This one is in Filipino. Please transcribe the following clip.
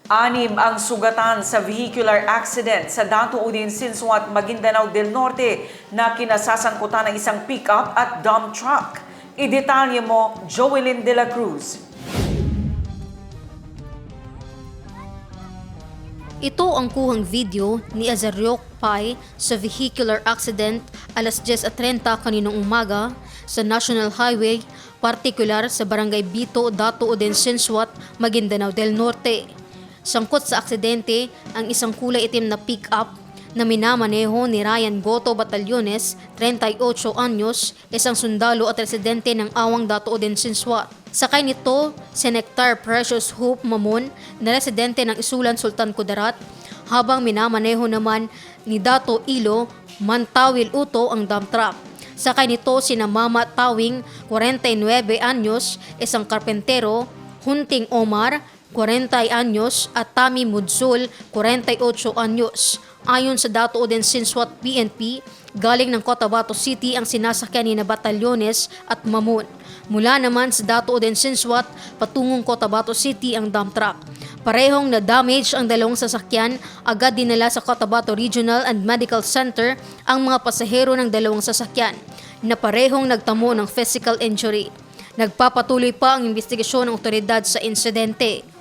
Anim ang sugatan sa vehicular accident sa Dato Udin Sinsuat, Maguindanao del Norte na kinasasangkutan ng isang pick-up at dump truck. Idetalye mo, Joelyn de la Cruz. Ito ang kuhang video ni Azaryok Pai sa vehicular accident alas 10:30 kaninang umaga sa National Highway, partikular sa Barangay Bito, Dato Udin Sinsuat, Maguindanao del Norte. Sangkot sa aksidente ang isang kulay itim na pick-up na minamaneho ni Ryan Goto Batallones, 38 anyos, isang sundalo at residente ng Awang Dato Udin Sinsuat. Sakay nito si Nectar Precious Hope Mamon na residente ng Isulan, Sultan Kudarat, habang minamaneho naman ni Dato Ilo Mantawil Uto ang dump truck. Sakay nito si Mama Tawing, 49 anyos, isang karpentero, Hunting Omar, 40 anyos at Tami Mudsul, 48 anyos. Ayon sa Dato Udin Sinsuat PNP, galing ng Cotabato City ang sinasakyan ni Batallones at Mamon. Mula naman sa Dato Udin Sinsuat patungong Cotabato City ang dump truck. Parehong na-damage ang dalawang sasakyan, agad dinala sa Cotabato Regional and Medical Center ang mga pasahero ng dalawang sasakyan na parehong nagtamo ng physical injury. Nagpapatuloy pa ang investigasyon ng otoridad sa insidente.